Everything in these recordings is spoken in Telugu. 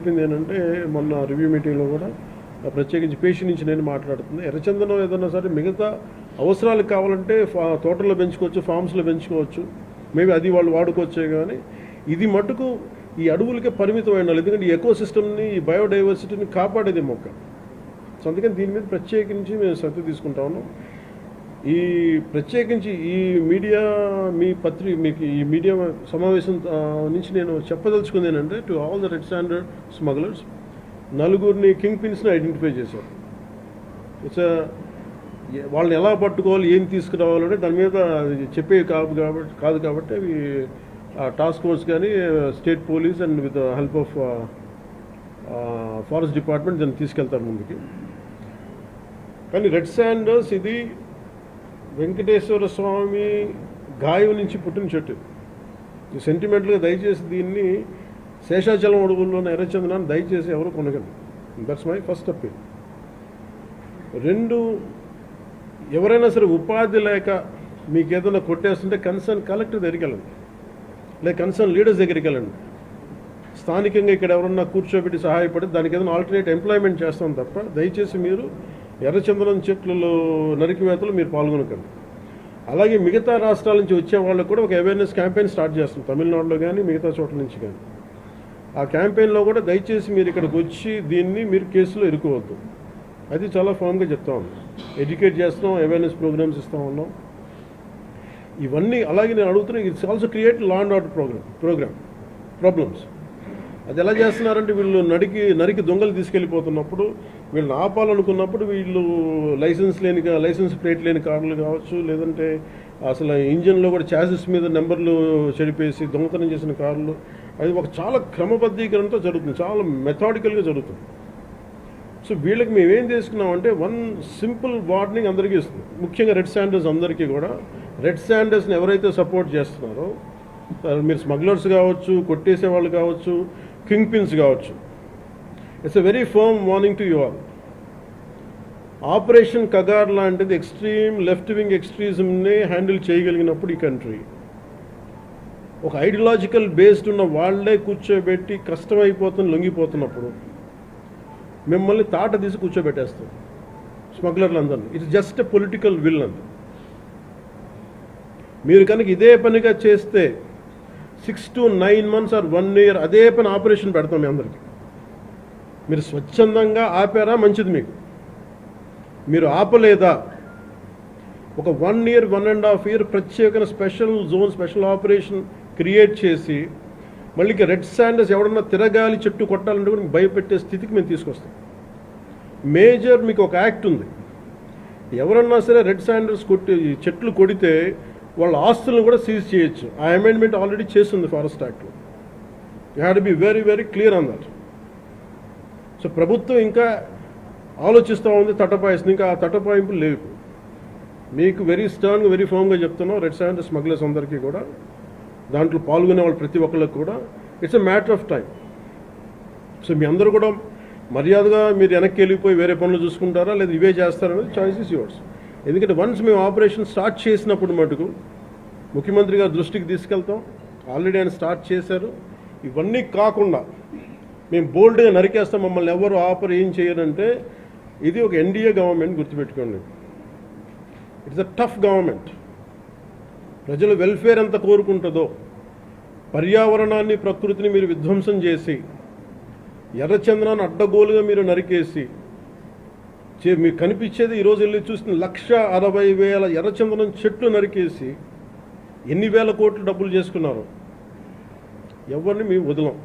చెప్పింది ఏంటంటే మొన్న రివ్యూ మీటింగ్లో కూడా ప్రత్యేకించి పేషి నుంచి నేను మాట్లాడుతుంది. ఎర్రచందనం ఏదన్నా సరే మిగతా అవసరాలకు కావాలంటే తోటల్లో పెంచుకోవచ్చు, ఫామ్స్లో పెంచుకోవచ్చు, మేబీ అది వాళ్ళు వాడుకోవచ్చే. కానీ ఇది మటుకు ఈ అడవులకే పరిమితమైన వాళ్ళు, ఎందుకంటే ఈ ఎకో సిస్టమ్ని, ఈ బయోడైవర్సిటీని కాపాడేది మొక్క. సో అందుకని దీని మీద ప్రత్యేకించి మేము శ్రద్ధ తీసుకుంటా ఉన్నాం. ఈ ప్రత్యేకించి ఈ మీడియా మీకు ఈ మీడియా సమావేశం నుంచి నేను చెప్పదలుచుకుంది ఏంటంటే, to all the red sanders smugglers, నలుగురిని కింగ్ పిన్స్ని ఐడెంటిఫై చేశారు. ఇట్స్ వాళ్ళని ఎలా పట్టుకోవాలి, ఏం తీసుకురావాలంటే దాని మీద చెప్పే కాదు కాబట్టి అవి టాస్క్ ఫోర్స్ కానీ state police and with help of forest department దాన్ని తీసుకెళ్తారు ముందుకి. కానీ రెడ్ శాండర్స్ ఇది వెంకటేశ్వర స్వామి గాయం నుంచి పుట్టిన చెట్టు. ఈ సెంటిమెంట్గా దయచేసి దీన్ని శేషాచలం అడవుల్లోని ఎర్రచందనాన్ని దయచేసి ఎవరు కొనగలరు. That's my first appeal. 2, ఎవరైనా సరే ఉపాధి లేక మీకు ఏదైనా కొట్టేస్తుంటే కన్సర్న్ కలెక్టర్ దగ్గరికి వెళ్ళండి, లేక కన్సర్న్ లీడర్స్ దగ్గరికి వెళ్ళండి. స్థానికంగా ఇక్కడ ఎవరన్నా కూర్చోబెట్టి సహాయపడి దానికి ఏదైనా ఆల్టర్నేట్ ఎంప్లాయ్మెంట్ చేస్తాం తప్ప దయచేసి మీరు ఎర్రచందనం చెట్లలో నరికివేతలు మీరు పాల్గొనకండి. అలాగే మిగతా రాష్ట్రాల నుంచి వచ్చే వాళ్ళకు కూడా ఒక అవేర్నెస్ క్యాంపెయిన్ స్టార్ట్ చేస్తాం, తమిళనాడులో కానీ మిగతా చోట్ల నుంచి కానీ. ఆ క్యాంపెయిన్లో కూడా దయచేసి మీరు ఇక్కడికి వచ్చి దీన్ని మీరు కేసులో ఇరుకోవద్దు, అది చాలా ఫామ్గా చెప్తా ఉన్నాం. ఎడ్యుకేట్ చేస్తున్నాం, అవేర్నెస్ ప్రోగ్రామ్స్ ఇస్తూ ఉన్నాం. ఇవన్నీ అలాగే నేను అడుగుతున్నా, it's also create law and order problems. అది ఎలా చేస్తున్నారంటే, వీళ్ళు నరికి దొంగలు తీసుకెళ్ళిపోతున్నప్పుడు వీళ్ళని ఆపాలనుకున్నప్పుడు వీళ్ళు లైసెన్స్ ప్లేట్ లేని కార్లు కావచ్చు, లేదంటే అసలు ఇంజన్లో కూడా చాసిస్ మీద నెంబర్లు చెడిపేసి దొంగతనం చేసిన కార్లు, అది ఒక చాలా క్రమబద్ధీకరణతో జరుగుతుంది, చాలా మెథాడికల్గా జరుగుతుంది. సో వీళ్ళకి మేమేం చేసుకున్నామంటే, వన్ సింపుల్ వార్నింగ్ అందరికీ ఇస్తుంది, ముఖ్యంగా రెడ్ శాండర్స్ అందరికీ కూడా. రెడ్ శాండర్స్ని ఎవరైతే సపోర్ట్ చేస్తున్నారో, మీరు స్మగ్లర్స్ కావచ్చు, కొట్టేసే వాళ్ళు కావచ్చు, కింగ్ పిన్స్ కావచ్చు, it's a very firm warning to you all. Operation Kagar లాంటిది ఎక్స్ట్రీమ్ లెఫ్ట్ వింగ్ ఎక్స్ట్రీజంని హ్యాండిల్ చేయగలిగినప్పుడు ఈ కంట్రీ, ఒక ఐడియాలజికల్ బేస్డ్ ఉన్న వాళ్లే కూర్చోబెట్టి కష్టమైపోతున్న లొంగిపోతున్నప్పుడు మిమ్మల్ని తాట తీసి కూర్చోబెట్టేస్తాం స్మగ్లర్లందరినీ. It's just a political will అంతే. మీరు కనుక ఇదే పనిగా చేస్తే 6 to 9 months or 1 year అదే పని ఆపరేషన్ పెడతాం మీ అందరికీ. మీరు స్వచ్ఛందంగా ఆపారా మంచిది, మీరు ఆపలేదా ఒక 1 year 1.5 year ప్రత్యేకమైన special zone, special operation create చేసి మళ్ళీ రెడ్ శాండర్స్ ఎవడన్నా తిరగాలి, చెట్టు కొట్టాలంటే కూడా భయపెట్టే స్థితికి మేము తీసుకొస్తాం. మేజర్ మీకు ఒక యాక్ట్ ఉంది, ఎవరన్నా సరే రెడ్ శాండర్స్ చెట్లు కొడితే వాళ్ళ ఆస్తులను కూడా సీజ్ చేయొచ్చు. ఆ అమెండ్మెంట్ ఆల్రెడీ చేస్తుంది ఫారెస్ట్ యాక్ట్లో. You have to be very very clear on that. So ప్రభుత్వం ఇంకా ఆలోచిస్తూ ఉంది, తటపాయిస్తుంది, ఇంకా ఆ తటపాయింపులు లేవు. మీకు వెరీ స్టర్న్గా, వెరీ ఫర్మ్గా చెప్తున్నాం, రెడ్ శాండర్ స్మగ్లర్స్ అందరికీ కూడా, దాంట్లో పాల్గొనే వాళ్ళు ప్రతి ఒక్కరికి కూడా it's a matter of time. So మీ అందరూ కూడా మర్యాదగా మీరు వెనక్కి వెళ్ళిపోయి వేరే పనులు చూసుకుంటారా లేదా ఇవే చేస్తారనేది చాయిస్ ఇస్ యువర్స్. ఎందుకంటే వన్స్ మేము ఆపరేషన్ స్టార్ట్ చేసినప్పుడు మటుకు ముఖ్యమంత్రి గారి దృష్టికి తీసుకెళ్తాం, ఆల్రెడీ ఆయన స్టార్ట్ చేశారు. ఇవన్నీ కాకుండా మేము బోల్డ్గా నరికేస్తాం, మమ్మల్ని ఎవరు ఏం చేయరంటే, ఇది ఒక ఎన్డీఏ గవర్నమెంట్, గుర్తుపెట్టుకోండి. It's a tough government. ప్రజల వెల్ఫేర్ ఎంత కోరుకుంటుందో, పర్యావరణాన్ని, ప్రకృతిని మీరు విధ్వంసం చేసి ఎర్రచందనాన్ని అడ్డగోలుగా మీరు నరికేసి మీకు కనిపించేది ఈరోజు వెళ్ళి చూస్తున్న 1,60,000 ఎర్రచందనం చెట్లు నరికేసి ఎన్ని వేల కోట్లు డబ్బులు చేసుకున్నారు. ఎవరిని మేము వదలం.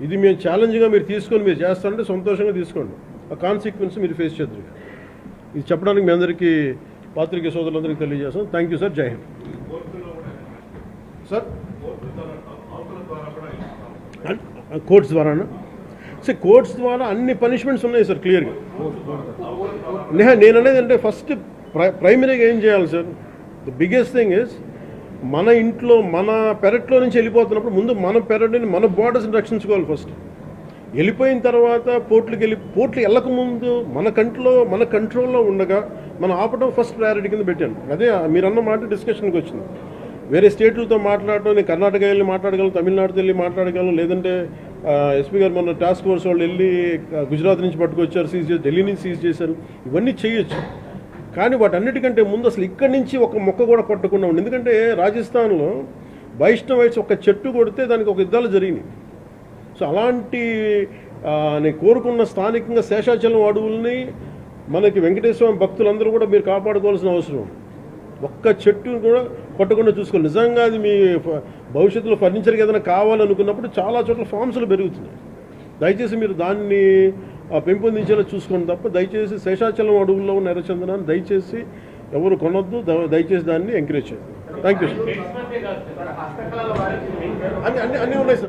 ఇది మేము ఛాలెంజ్గా మీరు తీసుకొని మీరు చేస్తారంటే సంతోషంగా తీసుకోండి, ఆ కాన్సిక్వెన్స్ మీరు ఫేస్ చేద్దరు. ఇది చెప్పడానికి మీ అందరికీ, పాత్రికేయ సోదరులందరికీ తెలియజేస్తాం. Thank you sir. Jai Hind sir. Courts ద్వారానా? సార్ కోర్ట్స్ ద్వారా అన్ని పనిష్మెంట్స్ ఉన్నాయి సార్ క్లియర్గా. నేను అనేది అంటే ఫస్ట్ ప్రైమరీగా ఏం చేయాలి sir, the biggest thing is మన ఇంట్లో మన పెరట్లో నుంచి వెళ్ళిపోతున్నప్పుడు ముందు మన పెరట్ని, మన బార్డర్స్ని రక్షించుకోవాలి ఫస్ట్. వెళ్ళిపోయిన తర్వాత పోర్ట్లు వెళ్ళకముందు మన కంట్రోల్లో ఉండగా మనం ఆపడం ఫస్ట్ ప్రయారిటీ కింద పెట్టాను. అదే మీరన్న మాట డిస్కషన్కి వచ్చింది. వేరే స్టేట్లతో మాట్లాడటం, నేను కర్ణాటక వెళ్ళి మాట్లాడగలను, తమిళనాడుతో వెళ్ళి మాట్లాడగలను, లేదంటే ఎస్పీ గారు మొన్న టాస్క్ ఫోర్స్ వాళ్ళు వెళ్ళి గుజరాత్ నుంచి పట్టుకొచ్చారు, సీజ్ చేసి ఢిల్లీ నుంచి సీజ్ చేశారు. ఇవన్నీ చేయొచ్చు, కానీ వాటన్నిటికంటే ముందు అసలు ఇక్కడి నుంచి ఒక మొక్క కూడా కొట్టకుండా ఉంది. ఎందుకంటే రాజస్థాన్లో వైష్ణవైట్స్ ఒక చెట్టు కొడితే దానికి ఒక యుద్ధాలు జరిగినాయి. సో అలాంటి నేను కోరుకున్న స్థానికంగా శేషాచలం అడవుల్ని మనకి వెంకటేశ్వర భక్తులందరూ కూడా మీరు కాపాడుకోవాల్సిన అవసరం. ఒక్క చెట్టు కూడా కొట్టకుండా చూసుకోవాలి. నిజంగా అది మీ భవిష్యత్తులో ఫర్నిచర్కి ఏదైనా కావాలనుకున్నప్పుడు చాలా చోట్ల ఫామ్స్లు పెరుగుతున్నాయి. దయచేసి మీరు దాన్ని పెంపొందించేలా చూసుకోండి తప్ప దయచేసి శేషాచలం అడవుల్లో ఉన్న ఎర్రచందనాన్ని దయచేసి ఎవరు కొనొద్దు, దయచేసి దాన్ని ఎంకరేజ్ చేయండి. Thank you sir. అన్నీ ఉన్నాయి సార్.